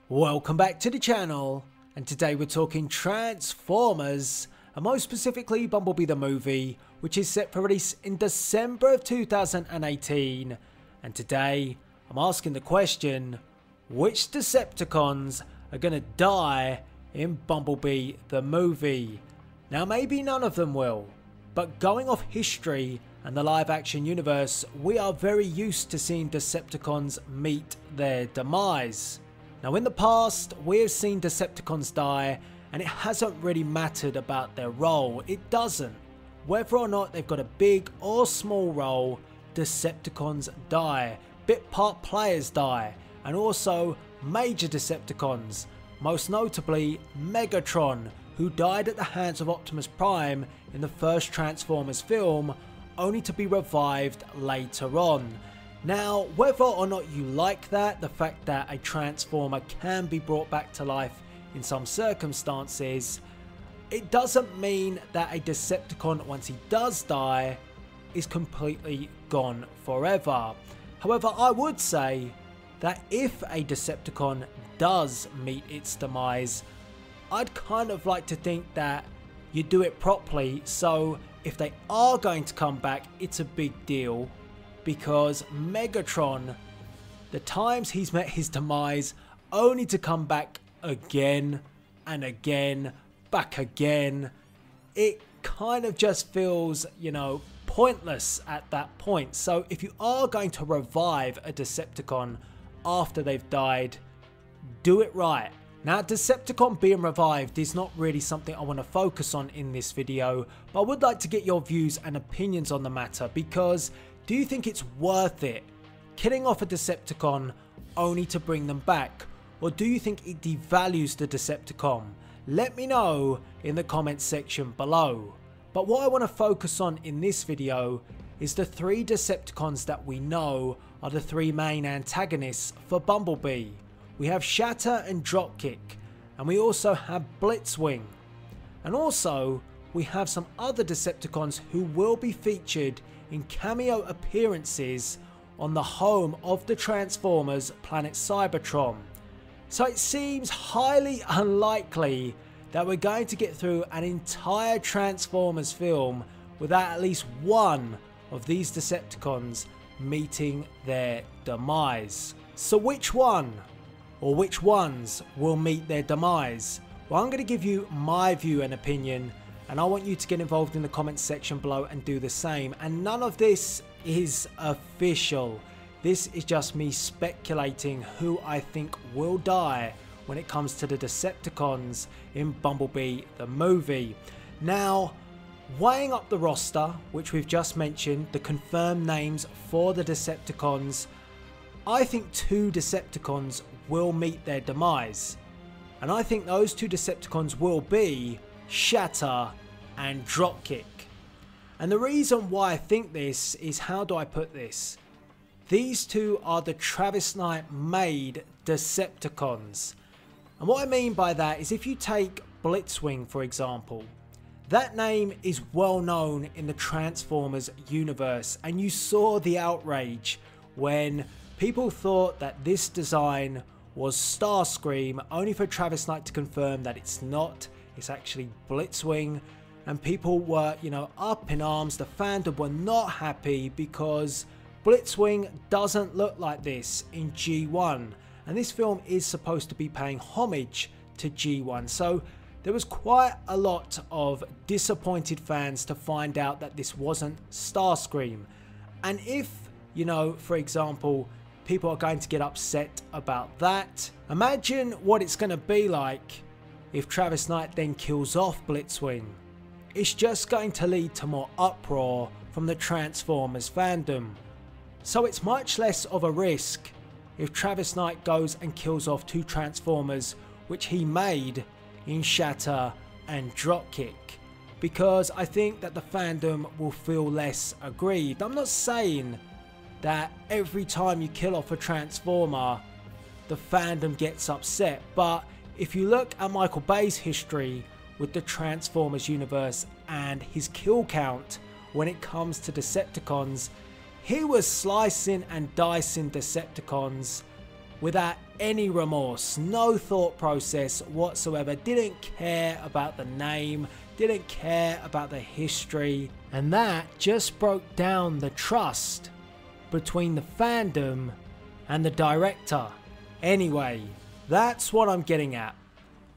Welcome back to the channel, and today we're talking Transformers, and more specifically Bumblebee the Movie, which is set for release in December of 2018. And today I'm asking the question, which Decepticons are going to die in Bumblebee the Movie? Now maybe none of them will, but going off history and the live action universe, we are very used to seeing Decepticons meet their demise. Now in the past, we have seen Decepticons die, and it hasn't really mattered about their role. It doesn't. Whether or not they've got a big or small role, Decepticons die. Bit part players die, and also major Decepticons, most notably Megatron, who died at the hands of Optimus Prime in the first Transformers film, only to be revived later on. Now, whether or not you like that, the fact that a Transformer can be brought back to life in some circumstances, it doesn't mean that a Decepticon, once he does die, is completely gone forever. However, I would say that if a Decepticon does meet its demise, I'd kind of like to think that you do it properly, so if they are going to come back, it's a big deal. Because Megatron, the times he's met his demise, only to come back again and again, back again, it kind of just feels, pointless at that point. So if you are going to revive a Decepticon after they've died, do it right. Now, Decepticon being revived is not really something I want to focus on in this video, but I would like to get your views and opinions on the matter, because do you think it's worth it killing off a Decepticon only to bring them back? Or do you think it devalues the Decepticon? Let me know in the comments section below. But what I want to focus on in this video is the three Decepticons that we know are the three main antagonists for Bumblebee. We have Shatter and Dropkick, and we also have Blitzwing. And also, we have some other Decepticons who will be featured in cameo appearances on the home of the Transformers, planet Cybertron. So it seems highly unlikely that we're going to get through an entire Transformers film without at least one of these Decepticons meeting their demise. So which one, or which ones, will meet their demise? Well, I'm going to give you my view and opinion, and I want you to get involved in the comments section below and do the same. And none of this is official. This is just me speculating who I think will die when it comes to the Decepticons in Bumblebee the Movie. Now, weighing up the roster, which we've just mentioned, the confirmed names for the Decepticons, I think two Decepticons will meet their demise. And I think those two Decepticons will be Shatter and Dropkick. And the reason why I think this is, how do I put this? These two are the Travis Knight made Decepticons. And what I mean by that is, if you take Blitzwing for example, that name is well known in the Transformers universe, and you saw the outrage when people thought that this design was Starscream, only for Travis Knight to confirm that it's not. It's actually Blitzwing, and people were, up in arms. The fandom were not happy because Blitzwing doesn't look like this in G1, and this film is supposed to be paying homage to G1. So there was quite a lot of disappointed fans to find out that this wasn't Starscream. And if, for example, people are going to get upset about that, imagine what it's going to be like if Travis Knight then kills off Blitzwing. It's just going to lead to more uproar from the Transformers fandom. So it's much less of a risk if Travis Knight goes and kills off two Transformers which he made in Shatter and Dropkick, because I think that the fandom will feel less aggrieved. I'm not saying that every time you kill off a Transformer the fandom gets upset, but if you look at Michael Bay's history with the Transformers universe and his kill count when it comes to Decepticons, he was slicing and dicing Decepticons without any remorse, no thought process whatsoever, didn't care about the name, didn't care about the history, and that just broke down the trust between the fandom and the director. Anyway, that's what I'm getting at.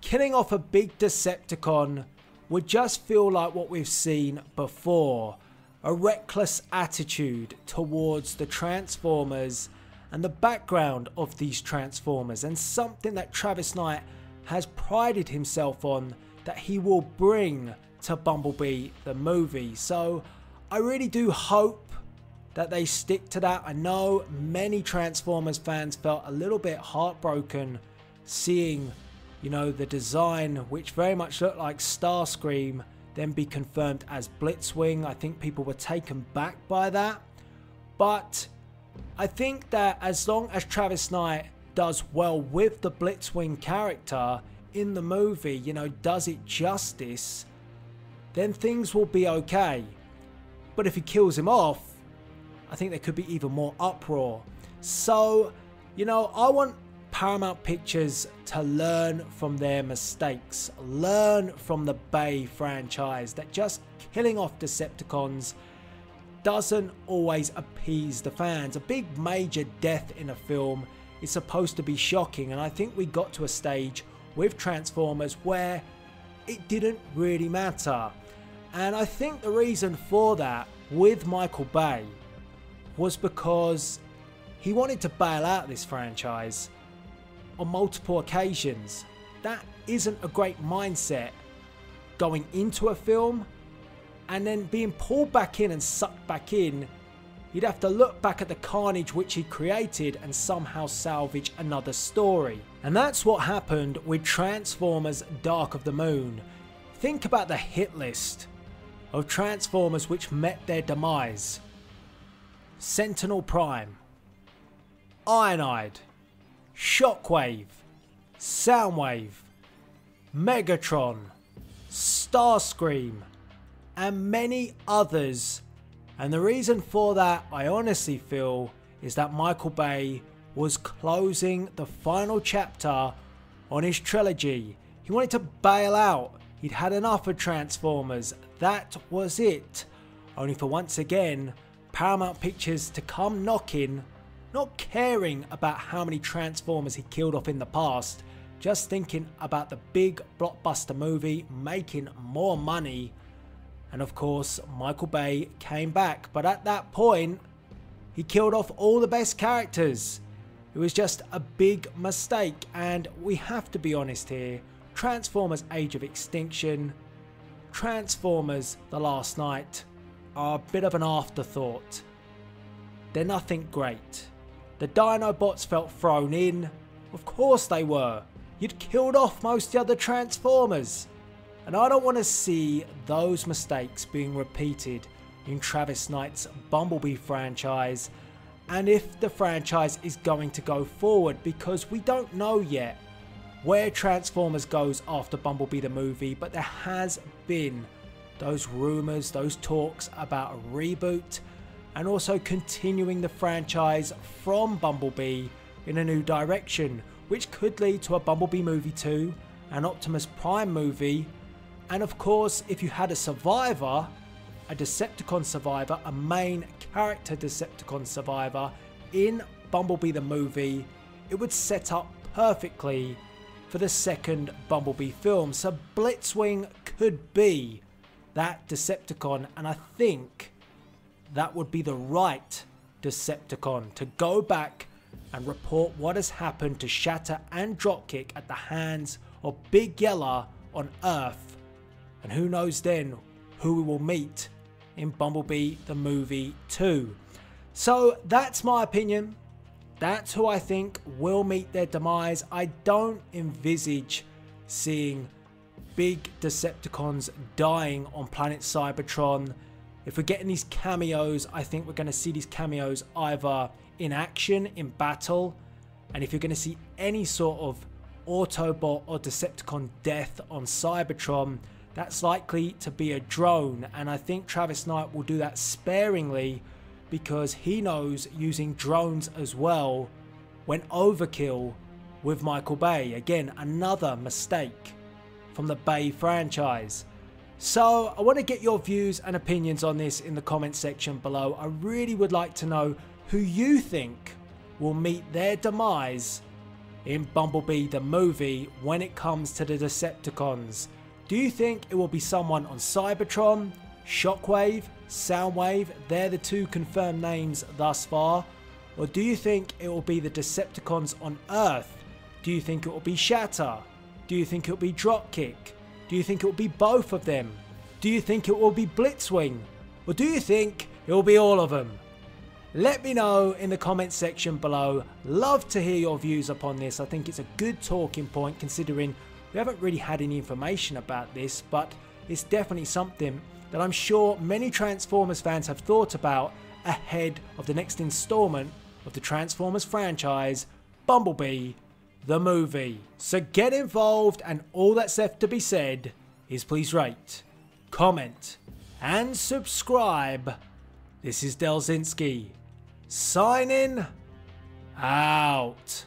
Killing off a big Decepticon would just feel like what we've seen before, a reckless attitude towards the Transformers and the background of these Transformers, and something that Travis Knight has prided himself on that he will bring to Bumblebee the movie. So I really do hope that they stick to that. I know many Transformers fans felt a little bit heartbroken seeing, you know, the design, which very much looked like Starscream, then be confirmed as Blitzwing. I think people were taken back by that. But I think that as long as Travis Knight does well with the Blitzwing character in the movie, you know, does it justice, then things will be okay. But if he kills him off, I think there could be even more uproar. So, you know, I want Paramount Pictures to learn from their mistakes, learn from the Bay franchise, that just killing off Decepticons doesn't always appease the fans. A big major death in a film is supposed to be shocking, and I think we got to a stage with Transformers where it didn't really matter. And I think the reason for that with Michael Bay was because he wanted to bail out this franchise on multiple occasions. That isn't a great mindset going into a film, and then being pulled back in and sucked back in. You'd have to look back at the carnage which he created and somehow salvage another story. And that's what happened with Transformers Dark of the Moon. Think about the hit list of Transformers which met their demise. Sentinel Prime, Ironhide, Shockwave, Soundwave, Megatron, Starscream, and many others. And the reason for that, I honestly feel, is that Michael Bay was closing the final chapter on his trilogy. He wanted to bail out. He'd had enough of Transformers. That was it. Only for once again Paramount Pictures to come knocking, not caring about how many Transformers he killed off in the past, just thinking about the big blockbuster movie, making more money. And of course Michael Bay came back, but at that point he killed off all the best characters. It was just a big mistake, and we have to be honest here. Transformers Age of Extinction, Transformers The Last Knight are a bit of an afterthought. They're nothing great. The Dinobots felt thrown in. Of course they were. You'd killed off most of the other Transformers. And I don't want to see those mistakes being repeated in Travis Knight's Bumblebee franchise, and if the franchise is going to go forward, because we don't know yet where Transformers goes after Bumblebee the movie, but there has been those rumours, those talks about a reboot, and also continuing the franchise from Bumblebee in a new direction, which could lead to a Bumblebee movie 2, an Optimus Prime movie, and of course if you had a survivor, a Decepticon survivor, a main character Decepticon survivor in Bumblebee the movie, it would set up perfectly for the second Bumblebee film. So Blitzwing could be that Decepticon, and I think that would be the right Decepticon to go back and report what has happened to Shatter and Dropkick at the hands of Big Yella on Earth. And who knows then who we will meet in Bumblebee the Movie 2. So that's my opinion. That's who I think will meet their demise. I don't envisage seeing big Decepticons dying on planet Cybertron. If we're getting these cameos, I think we're going to see these cameos either in action, in battle, and if you're going to see any sort of Autobot or Decepticon death on Cybertron, that's likely to be a drone, and I think Travis Knight will do that sparingly because he knows using drones as well went overkill with Michael Bay. Again, another mistake from the Bay franchise. So I want to get your views and opinions on this in the comment section below. I really would like to know who you think will meet their demise in Bumblebee the movie when it comes to the Decepticons. Do you think it will be someone on Cybertron, Shockwave, Soundwave? They're the two confirmed names thus far. Or do you think it will be the Decepticons on Earth? Do you think it will be Shatter? Do you think it will be Dropkick? Do you think it will be both of them? Do you think it will be Blitzwing? Or do you think it will be all of them? Let me know in the comment section below. Love to hear your views upon this. I think it's a good talking point considering we haven't really had any information about this, but it's definitely something that I'm sure many Transformers fans have thought about ahead of the next installment of the Transformers franchise, Bumblebee the Movie. So get involved, and all that's left to be said is please rate, comment and subscribe. This is Delzinski signing out.